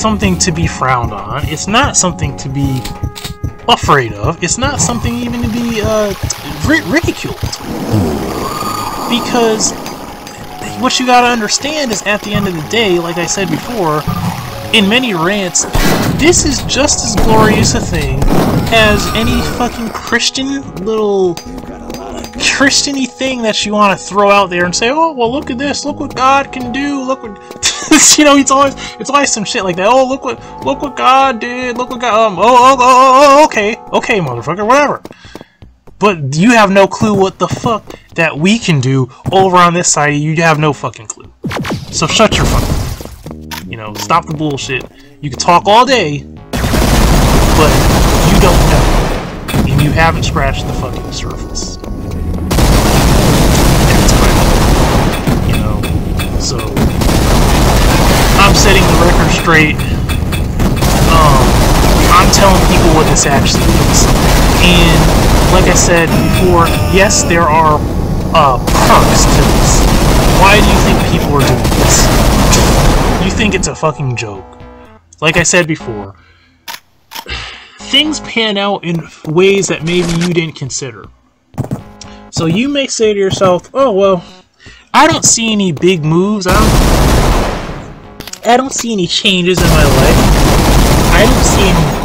something to be frowned on. It's not something to be afraid of. It's not something even to be ridiculed. Because what you gotta understand is, at the end of the day, like I said before, in many rants, this is just as glorious a thing as any fucking Christian little Christian-y thing that you want to throw out there and say, oh, well, look at this, look what God can do, look what, you know, it's always some shit like that. Oh, look what God did, look what God, okay, motherfucker, whatever. But you have no clue what the fuck that we can do over on this side. You have no fucking clue. So shut your fucking mouth. You know, stop the bullshit. You can talk all day, but you don't know, and you haven't scratched the fucking surface. So, I'm setting the record straight. I'm telling people what this actually is. And, like I said before, yes, there are perks to this. Why do you think people are doing this? You think it's a fucking joke. Like I said before, things pan out in ways that maybe you didn't consider. So you may say to yourself, oh, well, I don't see any big moves. I don't see any changes in my life. I don't see any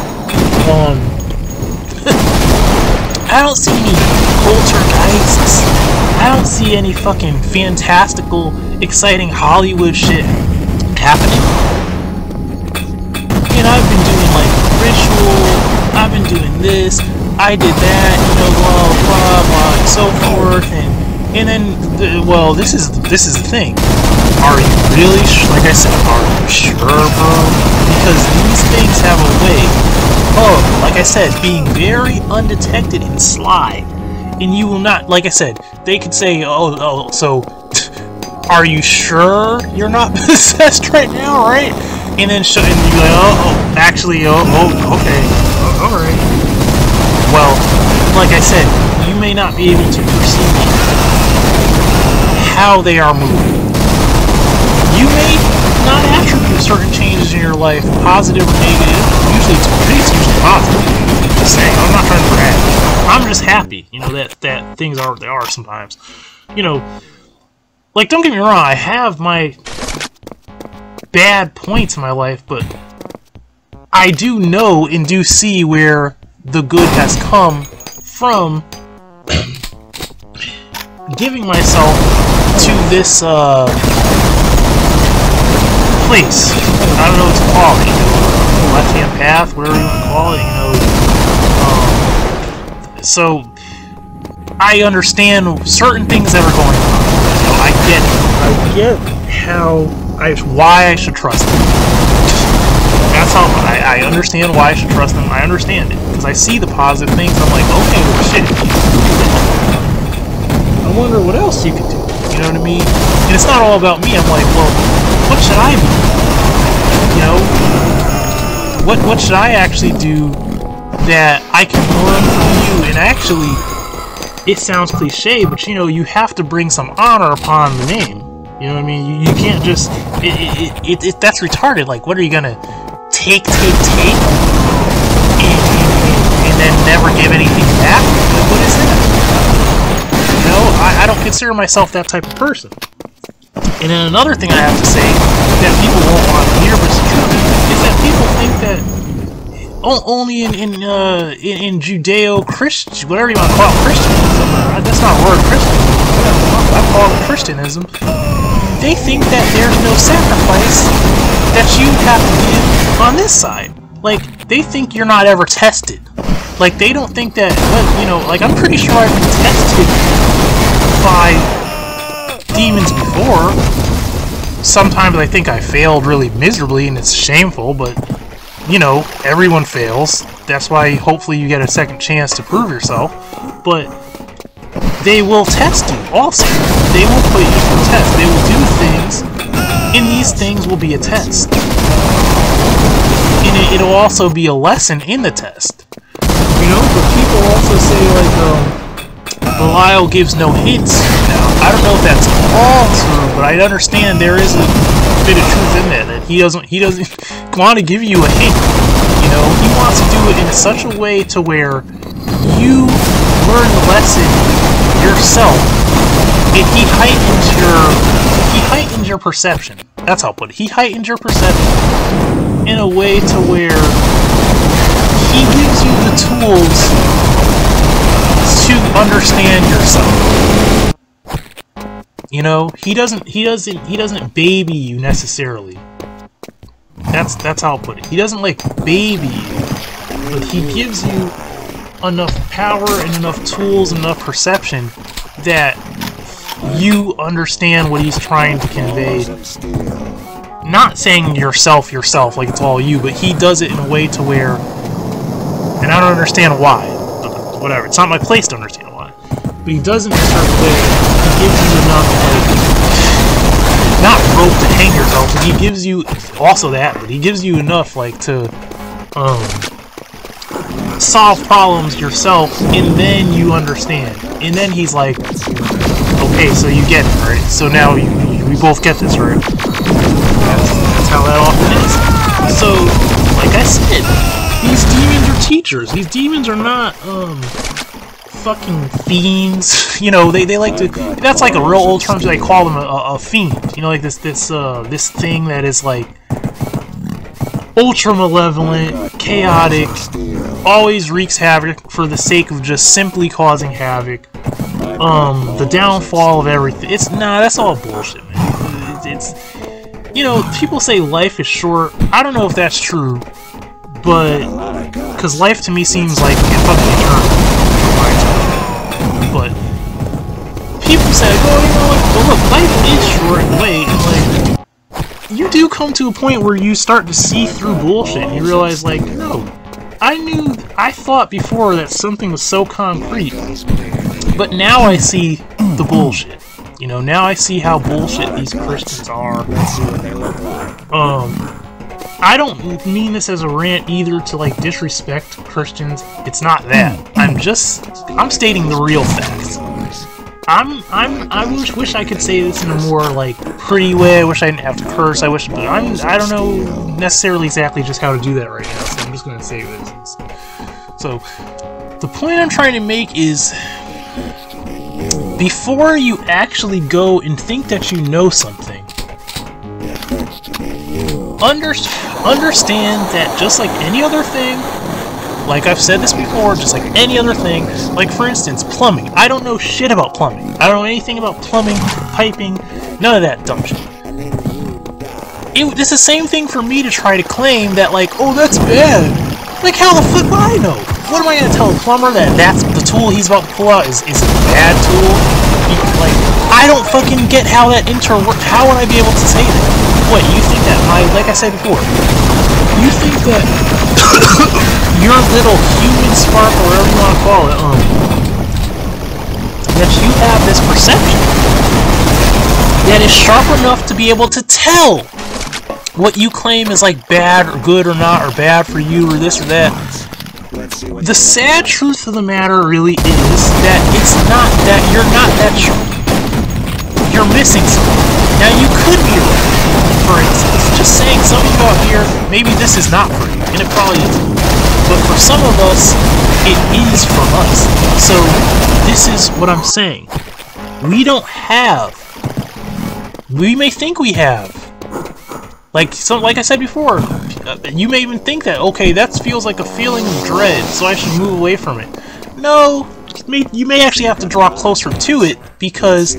I don't see any poltergeists. I don't see any fucking fantastical, exciting Hollywood shit happening. And I've been doing like ritual, I've been doing this, I did that, you know, blah blah blah and so forth, and then, well, this is the thing. Are you really, like I said, are you sure, bro? Because these things have a way of, like I said, being very undetected and sly. And you will not, like I said, they could say, oh, so, are you sure you're not possessed right now, right? And then you're like, actually, okay, alright. Well, like I said, you may not be able to perceive how they are moving. You may not attribute certain changes in your life, positive or negative. Usually it's usually positive. Just saying, I'm not trying to brag. I'm just happy, you know, that things are what they are sometimes. You know, like, don't get me wrong, I have my bad points in my life, but I do know and do see where the good has come from giving myself to this place. I don't know what to call it, you know, left-hand path, whatever you want to call it, you know. So I understand certain things that are going on. You know, I get why I should trust them. That's how I understand why I should trust them. I understand it because I see the positive things. I'm like, okay, well, shit. I wonder what else you could do. You know what I mean? And it's not all about me. I'm like, well, what should I do? You know, what should I actually do that I can learn from you? And actually, it sounds cliche, but you know, you have to bring some honor upon the name. You know what I mean? You can't just that's retarded. Like, what are you gonna take, and then never give anything back? Like, what is that? You know, I don't consider myself that type of person. And then another thing I have to say that people won't want to hear, but it's true, is that people think that only in Judeo-Christian, whatever you want to call it, Christianism, that's not a word, Christianism, I call it Christianism, they think that there's no sacrifice that you have to give on this side. Like, they think you're not ever tested. Like, they don't think that, you know, like, I'm pretty sure I've been tested by demons before. Sometimes I think I failed really miserably and it's shameful, but, you know, everyone fails. That's why hopefully you get a second chance to prove yourself. But they will test you also. They will put you to a test. They will do things, and these things will be a test. And it'll also be a lesson in the test. You know, but people also say, like, Belial gives no hints. Now, I don't know if that's all true, but I understand there is a bit of truth in that he doesn't want to give you a hint. You know, he wants to do it in such a way to where you learn the lesson yourself, and he heightens your perception. That's how I'll put it. He heightens your perception in a way to where he gives you the tools to understand yourself. You know, he doesn't baby you necessarily. That's how I'll put it. He doesn't like baby you, but he gives you enough power and enough tools and enough perception that you understand what he's trying to convey. Not saying yourself like it's all you, but he does it in a way to where, and I don't understand why, but whatever, it's not my place to understand why, but he does it in a certain way. He gives you enough, like, not rope to hang yourself, but he gives you also that, but he gives you enough, like, to solve problems yourself, and then you understand, and then he's like, okay, so you get it, right? So now we both get this, right? That's how that often is. So, like I said, these demons are teachers. These demons are not, fucking fiends. You know, they like to, that's like a real old term, so they call them a fiend. You know, like this thing that is like ultra malevolent, chaotic, always wreaks havoc for the sake of just simply causing havoc. The downfall of everything. That's all bullshit, man. It's you know, people say life is short. I don't know if that's true, but because life to me seems like it's fucking eternal. But people say, oh, you know what? Well, look, life is short in a way, and like you do come to a point where you start to see through bullshit, and you realize, like, no, I thought before that something was so concrete, but now I see the bullshit. You know, now I see how bullshit these Christians are. I don't mean this as a rant either to, like, disrespect Christians. It's not that. I'm stating the real facts. I wish I could say this in a more, like, pretty way. I wish I didn't have to curse. I don't know necessarily exactly just how to do that right now, so I'm just gonna say this. So, the point I'm trying to make is, before you actually go and think that you know something, understand that just like any other thing, like I've said this before, just like any other thing, like for instance, plumbing. I don't know shit about plumbing. I don't know anything about plumbing, piping, none of that dumb shit. It's the same thing for me to try to claim that, like, oh, that's bad. Like, how the fuck would I know? What am I going to tell a plumber that that's the tool he's about to pull out is a bad tool? Like, I don't fucking get how that works. How would I be able to say that? What, you think that like I said before, you think that your little human spark, or whatever you want to call it, that you have this perception that is sharp enough to be able to tell what you claim is like bad or good or not, or bad for you or this or that. The sad truth of the matter really is that it's not that you're not that sharp. You're missing something. Now you could be right. For instance, just saying something about here, maybe this is not for you, and it probably isn't. But for some of us, it is for us. So this is what I'm saying. We don't have. We may think we have. Like I said before, you may even think that, okay, that feels like a feeling of dread, so I should move away from it. No, you may actually have to draw closer to it, because,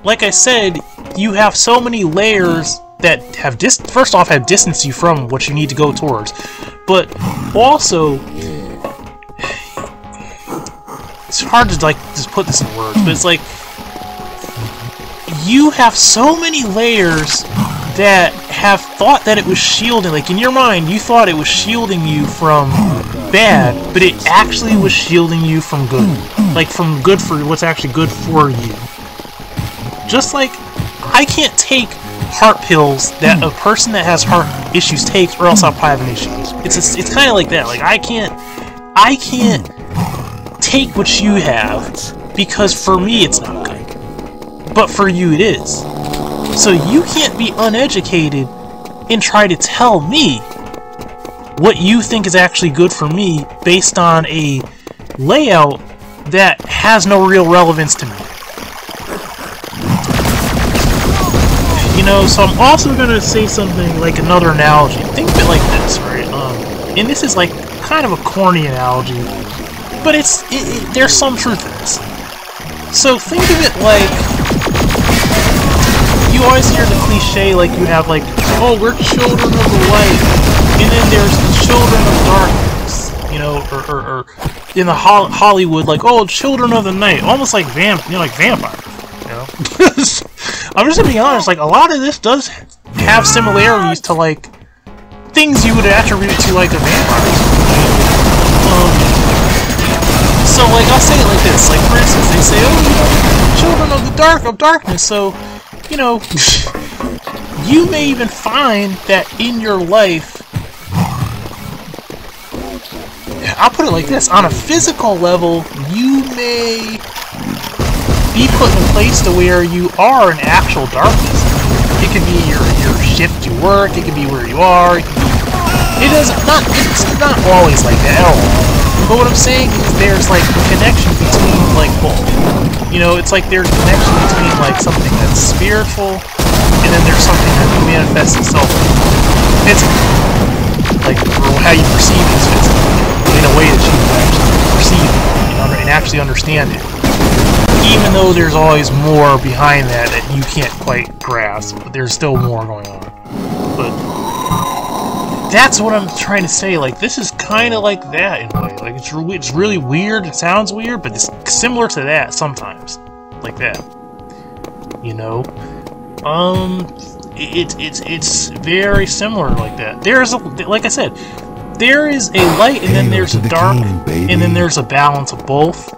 like I said, you have so many layers that have first off have distanced you from what you need to go towards, but also, it's hard to, like, just put this in words, but it's like, you have so many layers that have thought that it was shielding, like in your mind, you thought it was shielding you from bad, but it actually was shielding you from good. Like from good for what's actually good for you. Just like, I can't take heart pills that a person that has heart issues takes, or else I'll probably have an issue. It's kind of like that. Like I can't take what you have, because for me it's not good. But for you it is. So you can't be uneducated and try to tell me what you think is actually good for me based on a layout that has no real relevance to me. You know, so I'm also gonna say something like another analogy. Think of it like this, right? And this is like kind of a corny analogy, but there's some truth in this. So think of it like, you always hear the cliche, like you have like, oh, we're children of the light, and then there's the children of darkness, you know, or in the Hollywood, like, oh, children of the night, almost like like vampires, you know. I'm just gonna be honest, like a lot of this does have similarities to like things you would attribute to like a vampire. So like I'll say it like this, like for instance, they say, oh, you know, children of the darkness, so you know, you may even find that in your life, I'll put it like this, on a physical level, you may be put in a place to where you are in actual darkness. It could be your shift you work, it could be where you are, it's not always like that at all. But what I'm saying is there's like a connection between like both. You know, it's like there's a connection between like something that's spiritual and then there's something that manifests itself physically. Like how you perceive it is physically, in a way that you can actually perceive it, you know, and actually understand it. Even though there's always more behind that you can't quite grasp, but there's still more going on. But that's what I'm trying to say. Like, this is kind of like that in a way. Like, it's really weird. It sounds weird, but it's similar to that sometimes, like that. You know, it's very similar like that. There's like I said, there is a light, and then there's a dark, and then there's a balance of both.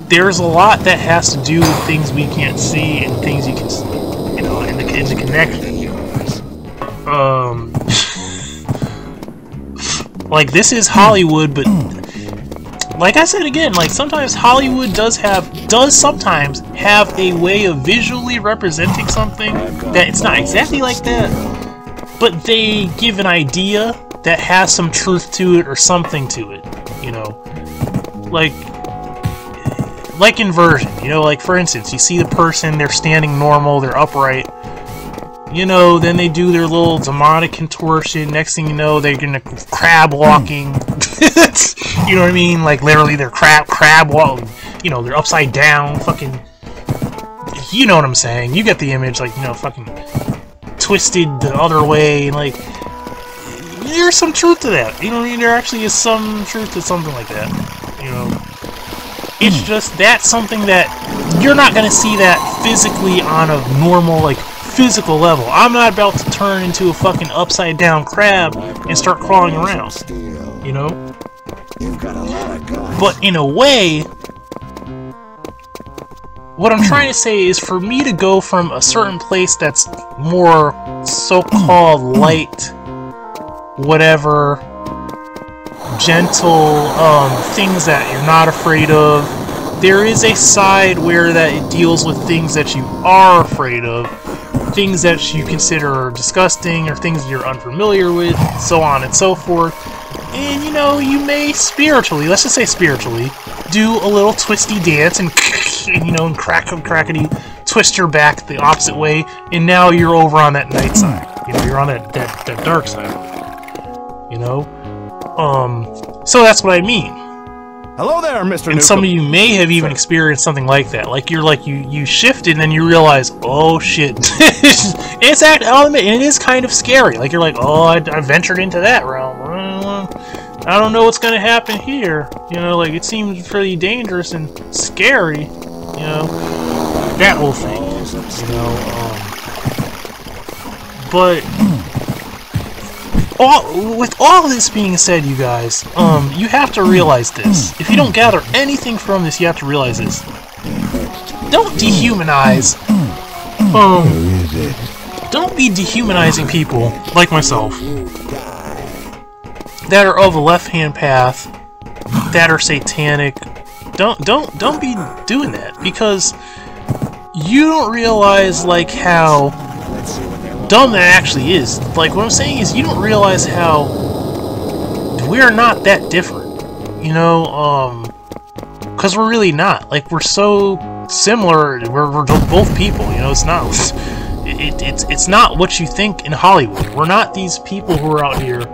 There's a lot that has to do with things we can't see and things you can see, you know, in the connection. Like, this is Hollywood, but like I said again, like sometimes Hollywood does sometimes have a way of visually representing something that it's not exactly like that, but they give an idea that has some truth to it or something to it, you know, like inversion, you know, like for instance, you see the person, they're standing normal, they're upright, you know, then they do their little demonic contortion, next thing you know, they're gonna crab walking, you know what I mean, like literally they're crab walking, you know, they're upside down, fucking, you know what I'm saying, you get the image, like, you know, fucking twisted the other way, and like, there's some truth to that, you know what I mean, there actually is some truth to something like that, you know. It's just, that's something that you're not going to see that physically on a normal, like, physical level. I'm not about to turn into a fucking upside down crab and start crawling around, you know? But in a way, what I'm trying to say is for me to go from a certain place that's more so-called light, whatever, gentle, things that you're not afraid of. There is a side where that it deals with things that you are afraid of, things that you consider disgusting, or things you're unfamiliar with, so on and so forth. And, you know, you may spiritually, let's just say spiritually, do a little twisty dance and you know, and crackety, twist your back the opposite way, and now you're over on that night side. You know, you're on that dark side. You know? So that's what I mean. Hello there, Mr. And some of you may have even experienced something like that. Like you shifted and then you realize, oh shit. I'll admit, it is kind of scary. Like you're like, oh, I ventured into that realm. I don't know what's gonna happen here. You know, like it seems pretty dangerous and scary. You know, that whole thing. You know, but with all this being said, you guys, you have to realize this. If you don't gather anything from this, you have to realize this. Don't dehumanize. Don't be dehumanizing people like myself. that are of a left-hand path, that are satanic, don't be doing that, because you don't realize, like, how dumb that actually is. Like, what I'm saying is, you don't realize how we're not that different, you know, because we're really not. Like, we're so similar, we're both people, you know. It's not, it's not what you think in Hollywood. We're not these people who are out here,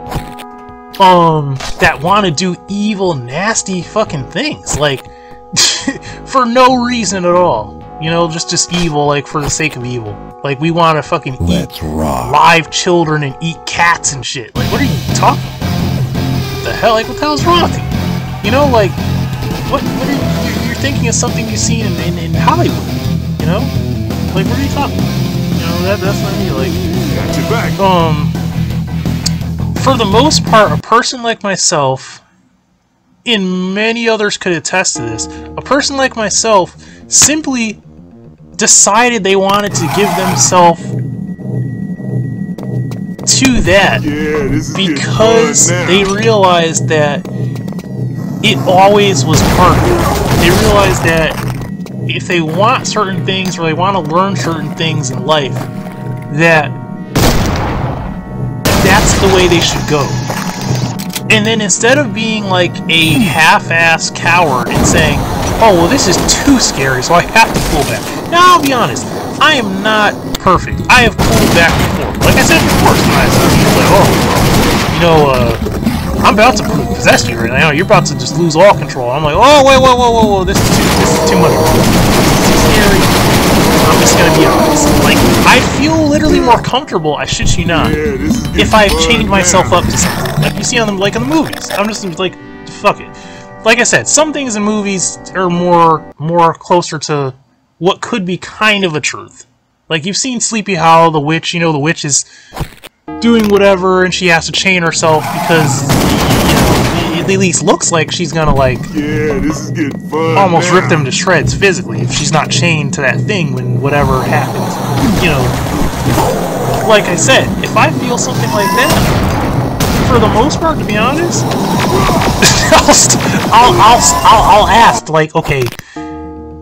that want to do evil, nasty fucking things, like, for no reason at all. You know, just evil, like, for the sake of evil. Like, we want to fucking eat live children and eat cats and shit. Like, what are you talking about? What the hell? Like, what the hell's wrong with you? You know, like, what are you're thinking of something you've seen in Hollywood, you know? Like, what are you talking about? You know, that's what I mean, like... Got your back. For the most part, a person like myself, and many others could attest to this, a person like myself simply decided they wanted to give themselves to that, because they realized that it always was part of it. They realized that if they want certain things, or they want to learn certain things in life, that's the way they should go. And then instead of being like a half-ass coward and saying, oh, well, this is too scary, so I have to pull back. Now, I'll be honest, I am not perfect. I have pulled back before. Like I said before, sometimes I'm like, oh, you know, I'm about to possess you right now. You're about to just lose all control. I'm like, oh, whoa, this is too much. This is scary. I'm just gonna be honest. Like, I feel literally more comfortable, I shit you not, if I've chained myself up to something. Like you see on the, like in the movies. I'm just like, fuck it. Like I said, some things in movies are more closer to what could be kind of a truth. Like, you've seen Sleepy Hollow, the witch, you know, the witch is doing whatever, and she has to chain herself because, you know, it at least looks like she's gonna, like, this is getting fun almost rip them to shreds physically if she's not chained to that thing when whatever happens. You know, like I said, if I feel something like that, for the most part, to be honest, I'll ask, like, okay,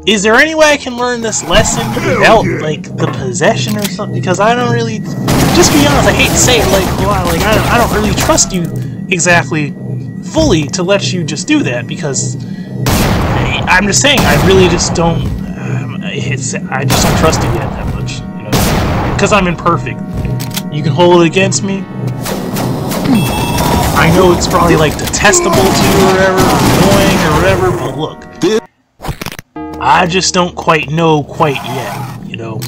is there any way I can learn this lesson without, like, the possession or something? Because I don't really, just be honest, I hate to say it, like, I don't really trust you exactly fully to let you just do that, because I'm just saying, I really just don't, I just don't trust you yet that much, you know, because I'm imperfect. You can hold it against me. I know it's probably, like, detestable to you or whatever, or annoying or whatever, but look, I just don't quite know quite yet, you know.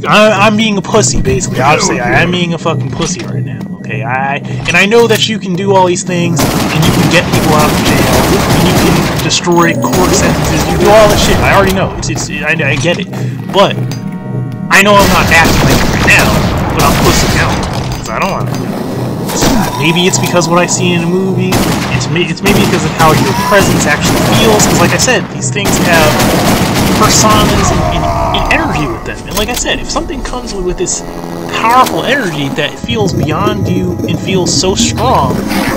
I'm being a pussy, basically. I'll just say I'm being a fucking pussy right now, okay? And I know that you can do all these things, and you can get people out of jail, and you can destroy court sentences, you do all this shit. I already know. I get it. But I know I'm not acting like it right now, but I'm pussy out, because I don't want to. Maybe it's because what I see in a movie, it's maybe because of how your presence actually feels, because like I said, these things have personas and energy with them. And like I said, if something comes with this powerful energy that feels beyond you and feels so strong,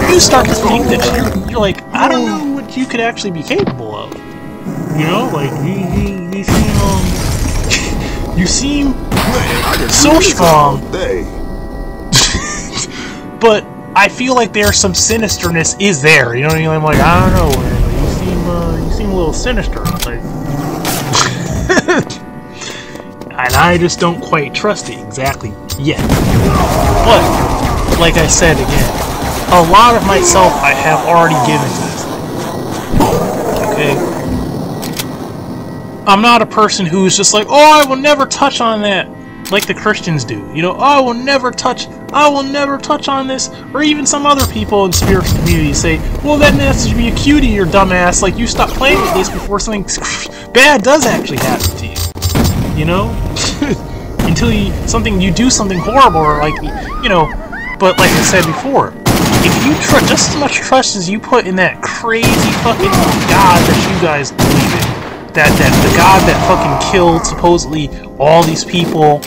you start to think that you're like, I don't know what you could actually be capable of. You know, like, you seem so strong, but I feel like there's some sinisterness is there, you know what I mean? I'm like, I don't know, you seem a little sinister, like, and I just don't quite trust it exactly yet. But, like I said again, a lot of myself I have already given to this thing, okay? I'm not a person who's just like, oh, I will never touch on that, like the Christians do, you know, oh, I will never touch on this, or even some other people in spiritual communities say, well, then that's to be a cutie or dumbass, like, you stop playing with this before something bad does actually happen to you, you know? Until you do something horrible, or like, you know, but like I said before, if you just as much trust as you put in that crazy fucking God that you guys believe in, that the God that fucking killed supposedly all these people,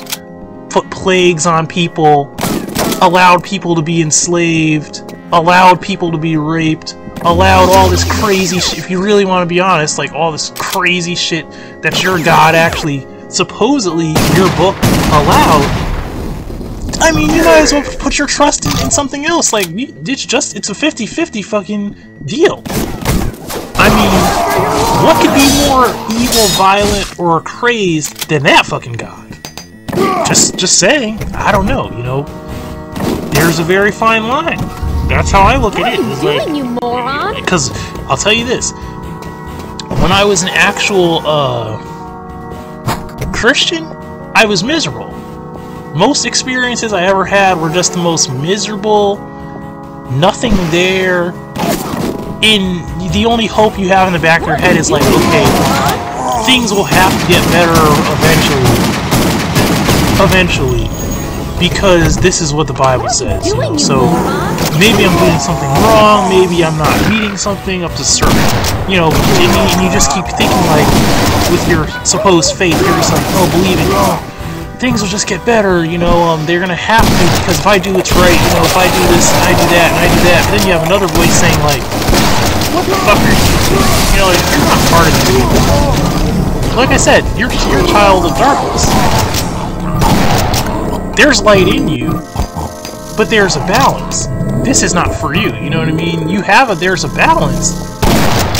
put plagues on people, allowed people to be enslaved, allowed people to be raped, allowed all this crazy shit, if you really want to be honest, like all this crazy shit that your God actually, supposedly, your book allowed, I mean, you might as well put your trust in something else. Like, it's a 50-50 fucking deal. I mean, what could be more evil, violent, or crazed than that fucking God? Just saying. I don't know, you know. There's a very fine line. That's how I look at it. What are you doing, you moron? Because, I'll tell you this. When I was an actual, Christian, I was miserable. Most experiences I ever had were just the most miserable, nothing there, and the only hope you have in the back of your head is like, okay, things will have to get better eventually, because this is what the Bible says, you know? So maybe I'm doing something wrong, maybe I'm not reading something up to certain, you know, and you just keep thinking, like, with your supposed faith, you're just like, oh, believe it, oh, things will just get better, you know, they're gonna have to, because if I do what's right, you know, if I do this, and I do that, and I do that, but then you have another voice saying, like, what the fuck are you doing? You know, like, you're not part of the people. Like I said, you're a child of darkness. There's light in you, but there's a balance. This is not for you, you know what I mean? There's a balance.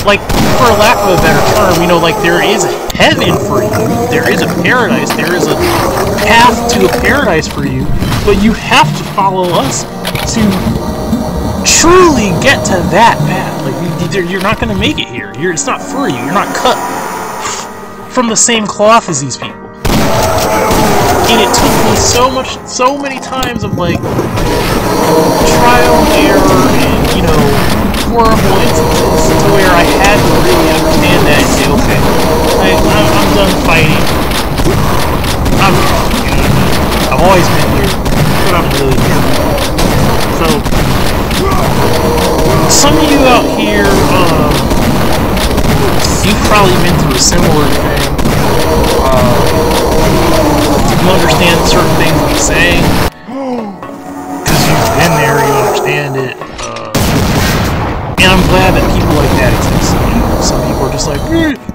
Like, for lack of a better term, you know, like, there is a heaven for you, there is a paradise, there is a path to a paradise for you, but you have to follow us to truly get to that path. Like, you're not going to make it here. It's not for you. You're not cut from the same cloth as these people. And it took me so many times of, like, trial and error and, you know, horrible instances to where I had to really understand that and say, okay, I'm done fighting. I'm done, you know what I mean? I've always been here, but I'm really here. So, some of you out here, you've probably been through a similar thing. You understand certain things I'm saying, because you've been there, you understand it. And I'm glad that people like that exist. You know, some people are just like,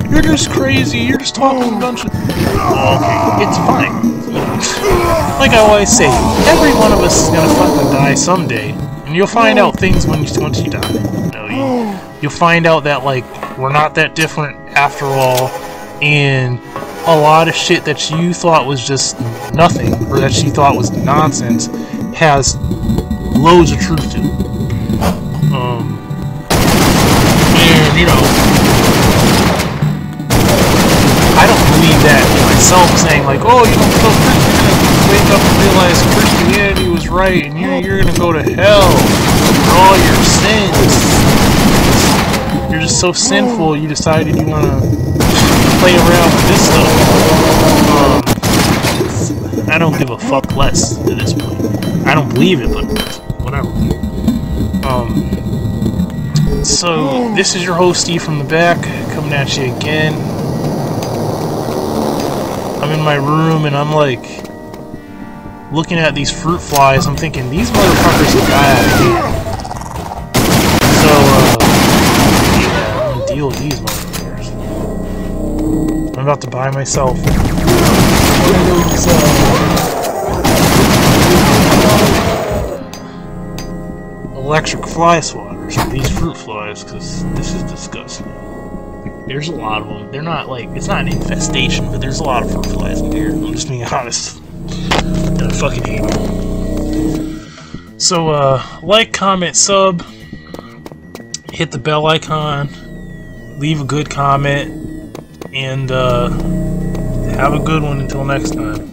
you're just crazy, you're just talking a bunch of... Okay, it's fine. You know, like I always say, every one of us is gonna fucking die someday, and you'll find out things once you die. You know, you'll find out that, like, we're not that different after all, and a lot of shit that you thought was just nothing, or that you thought was nonsense, has loads of truth to it. And, you know, I don't believe that myself, saying like, oh, you know, you're gonna wake up and realize Christianity was right, and you're gonna go to hell for all your sins. You're just so sinful, you decided you wanna play around with this stuff. I don't give a fuck less at this point. I don't believe it, but whatever. So, this is your host, Steve from the back, coming at you again. I'm in my room and I'm like, looking at these fruit flies, I'm thinking, these motherfuckers have got out of here. So, yeah, I'm gonna deal with these motherfuckers. I'm about to buy myself one of those, electric fly swatters for these fruit flies, because this is disgusting. There's a lot of them. They're not like, it's not an infestation, but there's a lot of fruit flies in here. I'm just being honest. And I fucking hate them. So, like, comment, sub, hit the bell icon, leave a good comment, and, have a good one until next time.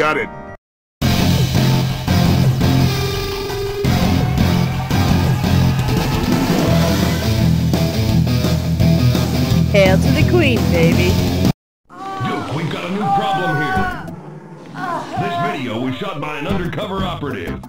Got it. Hail to the Queen, baby. Duke, we've got a new problem here. This video was shot by an undercover operative.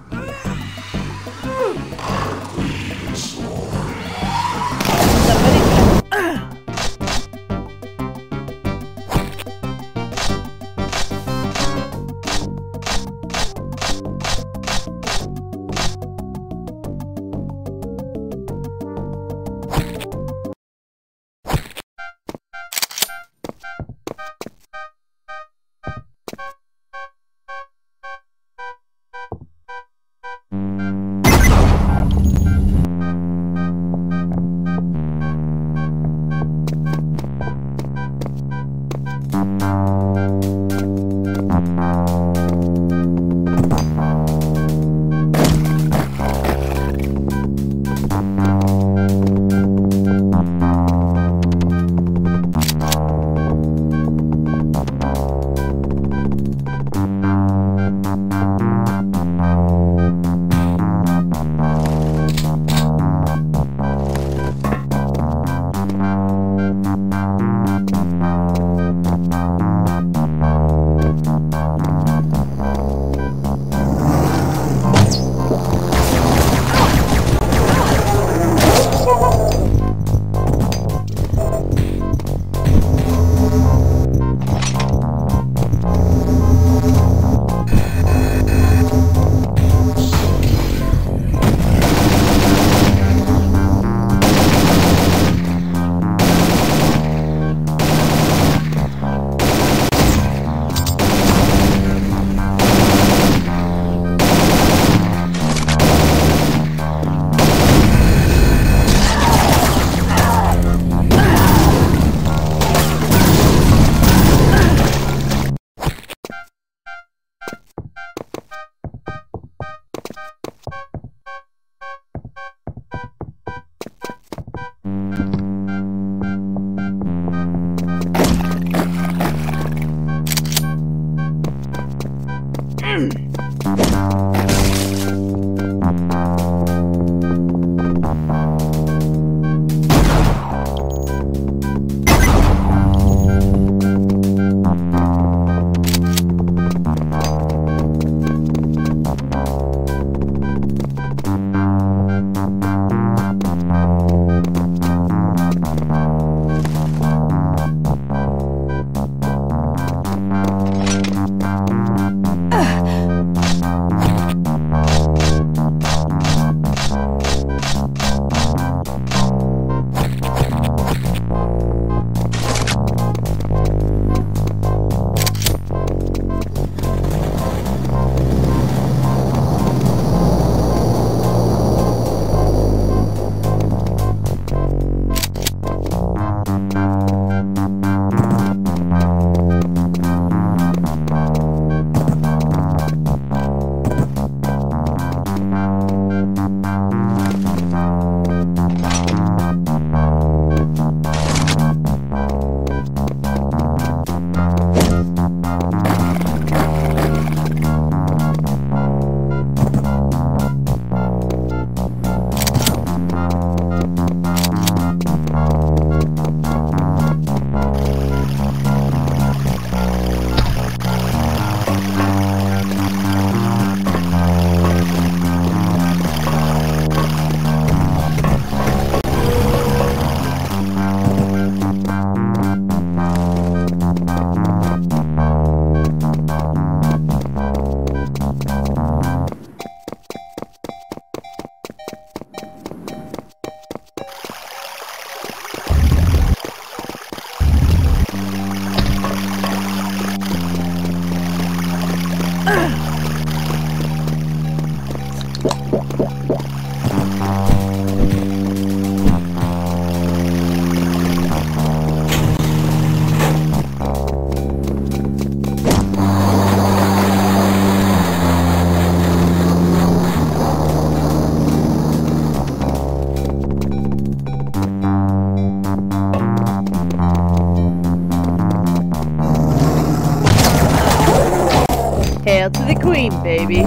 Hail to the Queen, baby.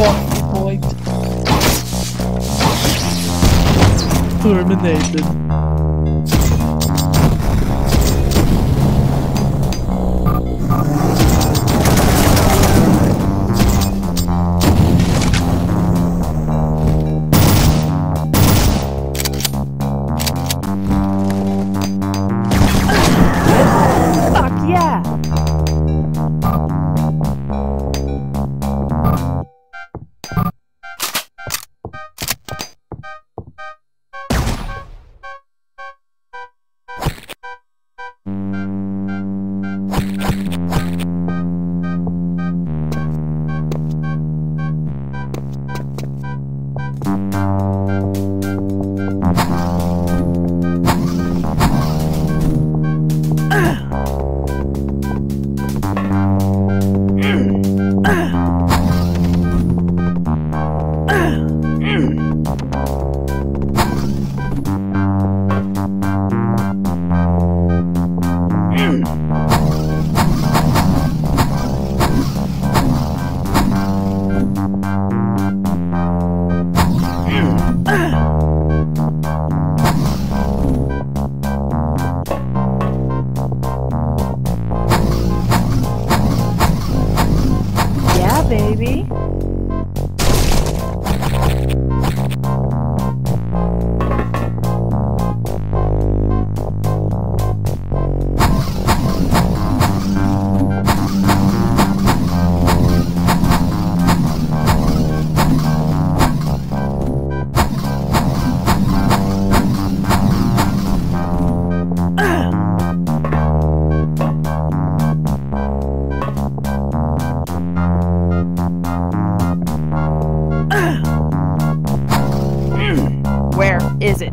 got the point. Terminated. Fuck yeah! Yeah, baby. Where is it?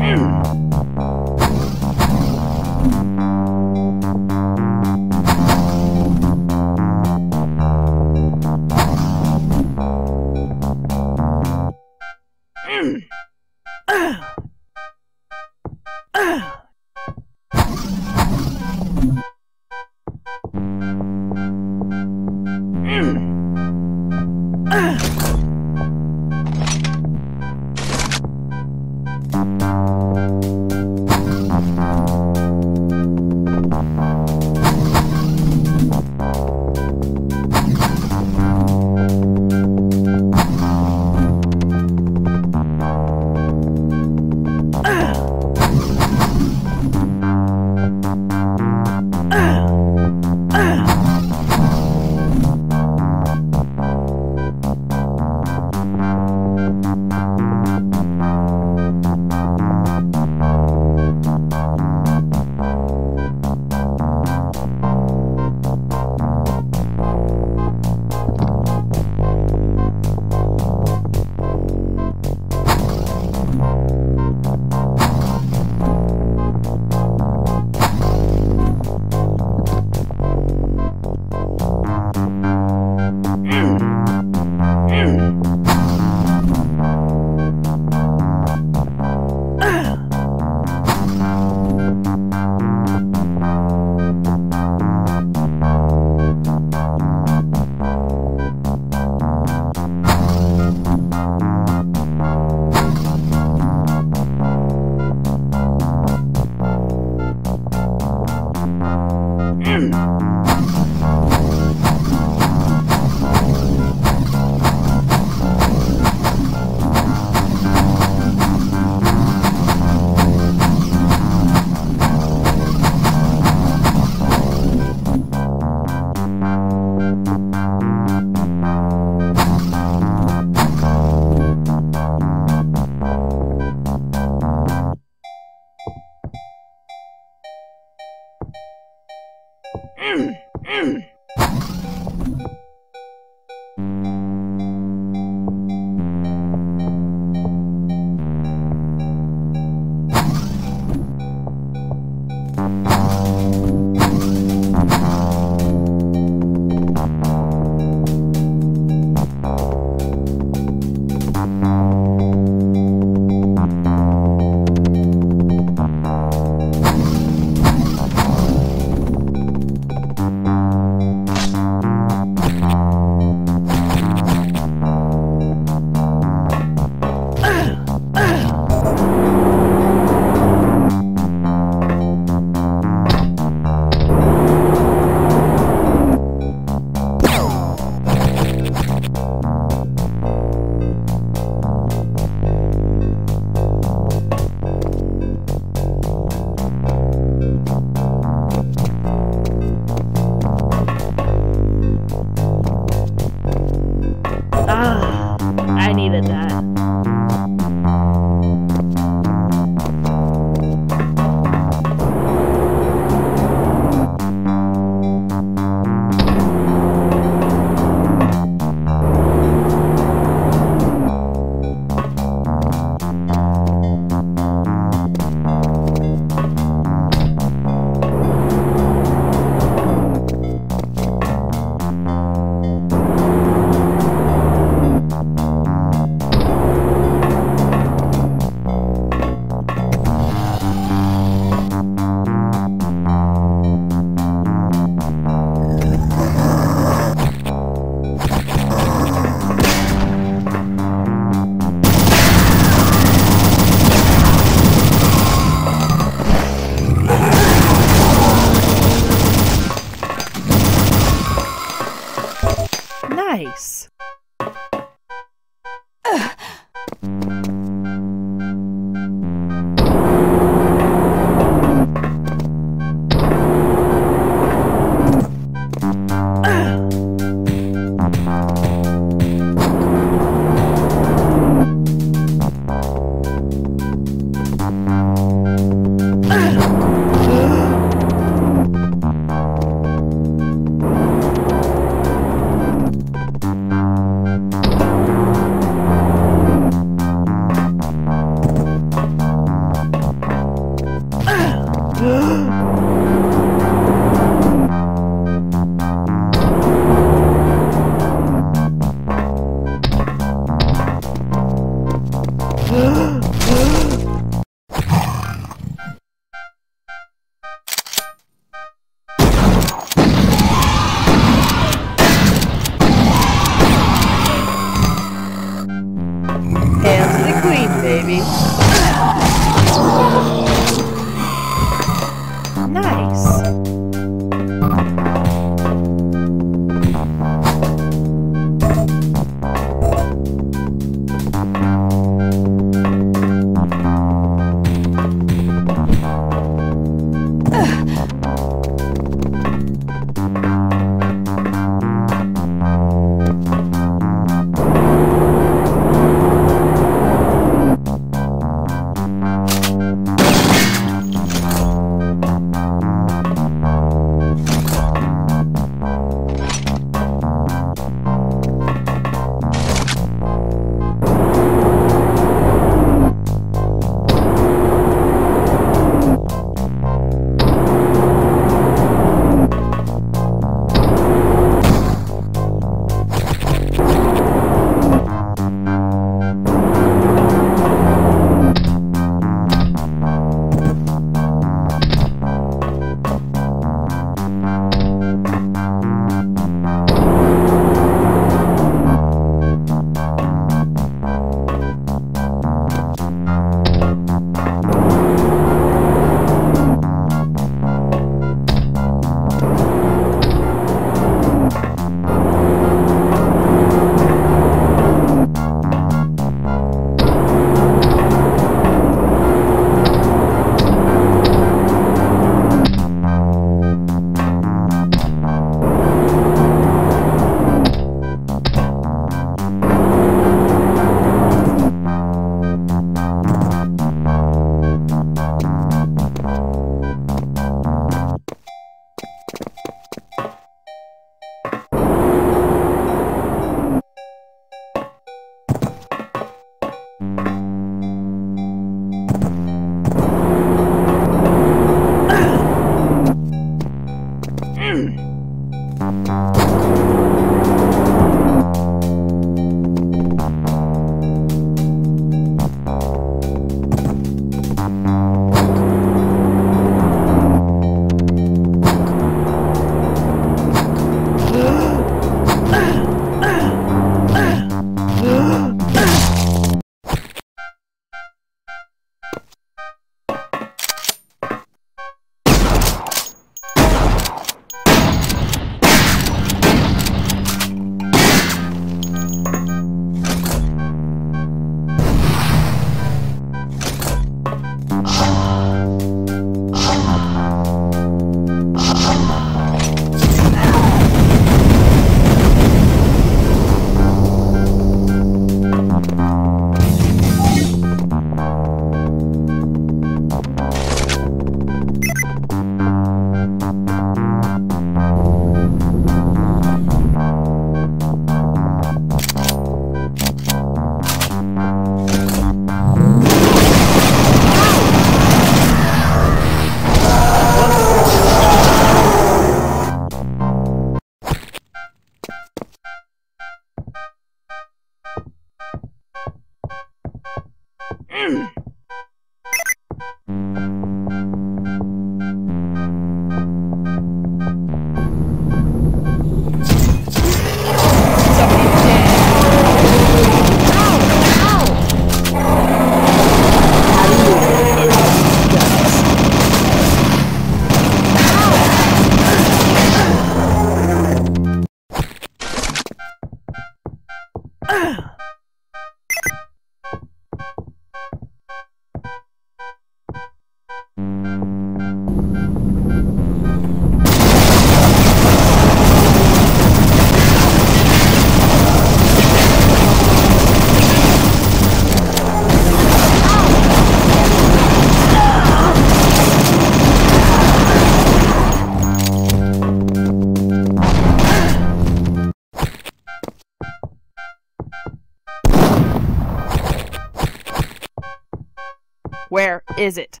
is it?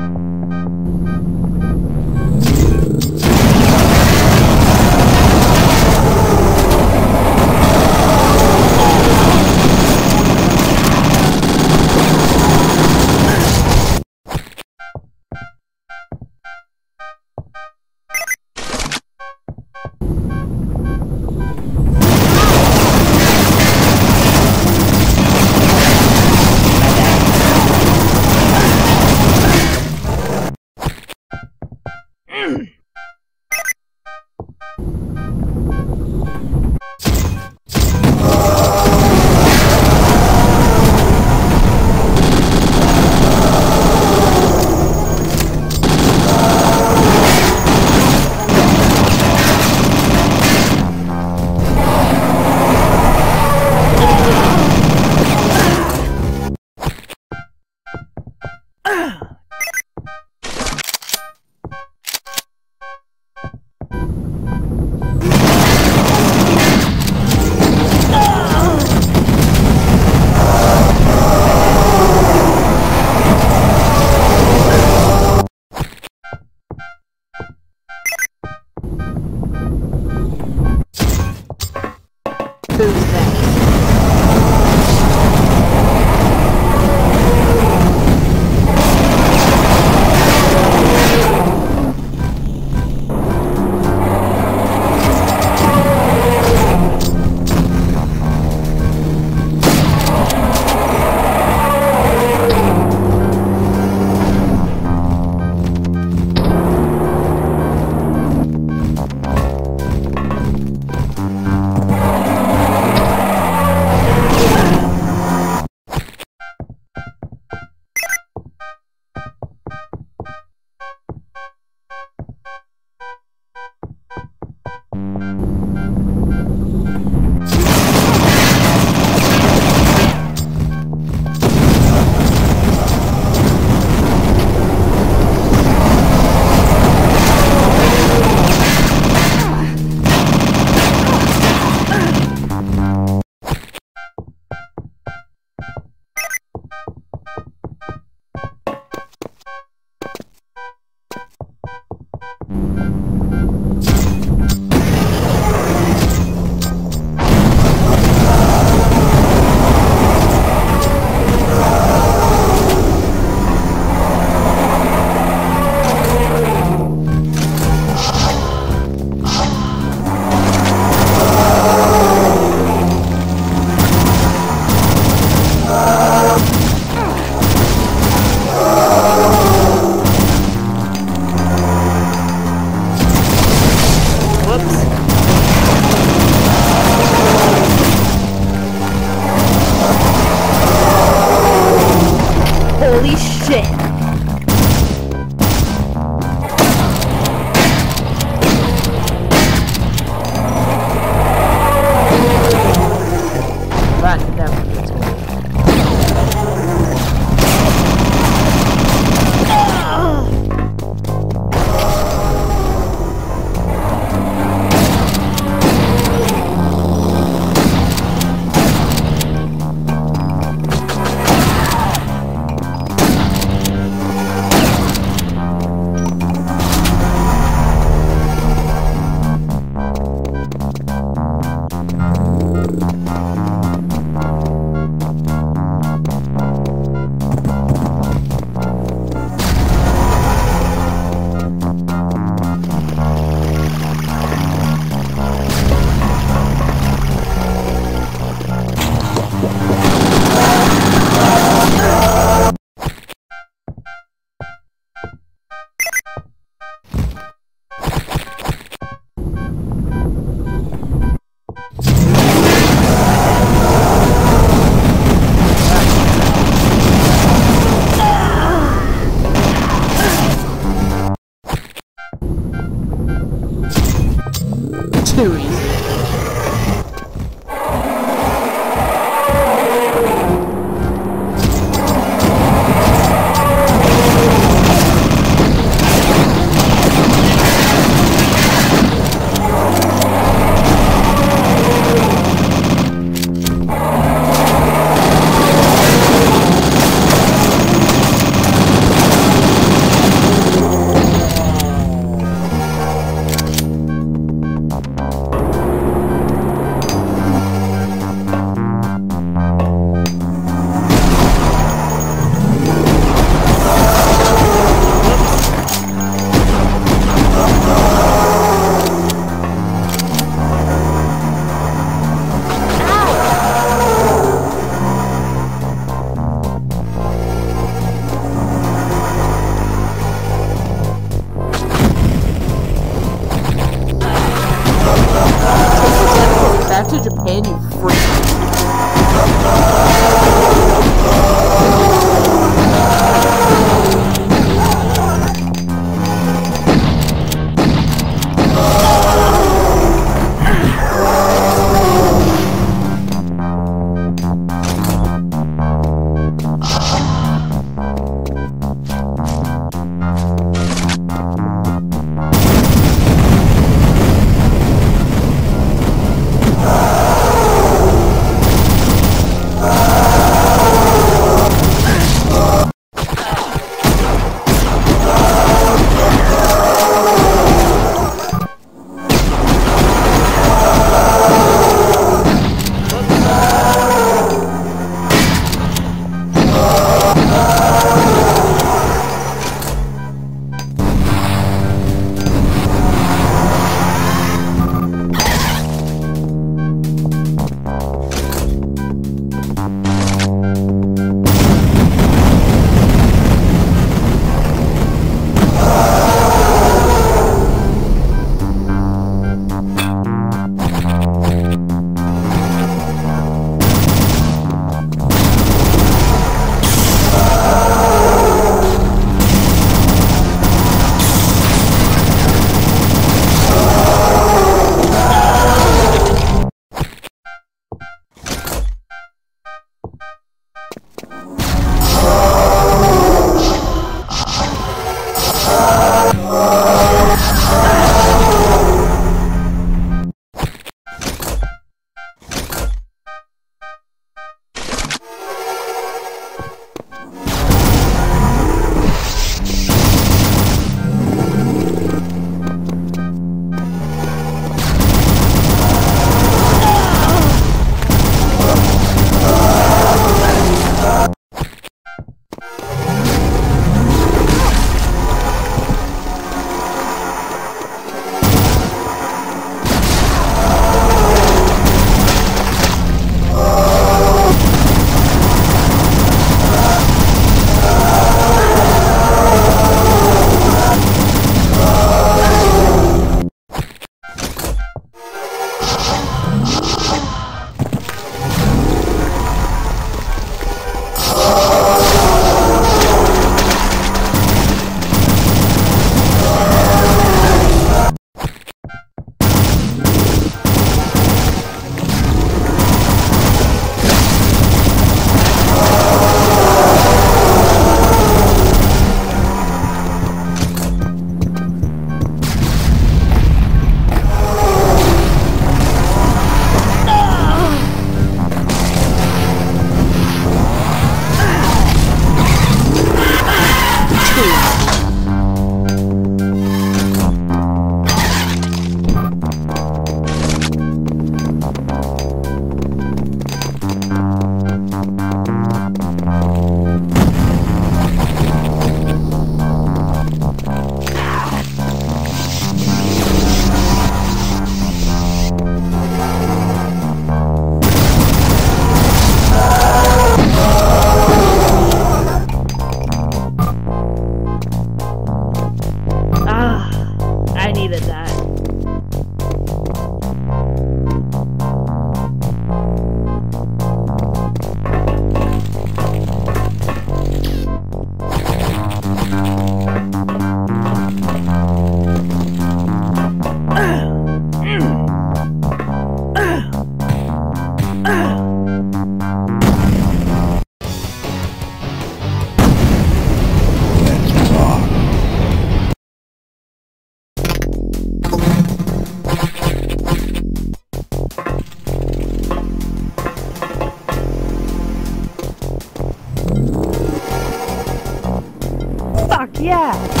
yeah!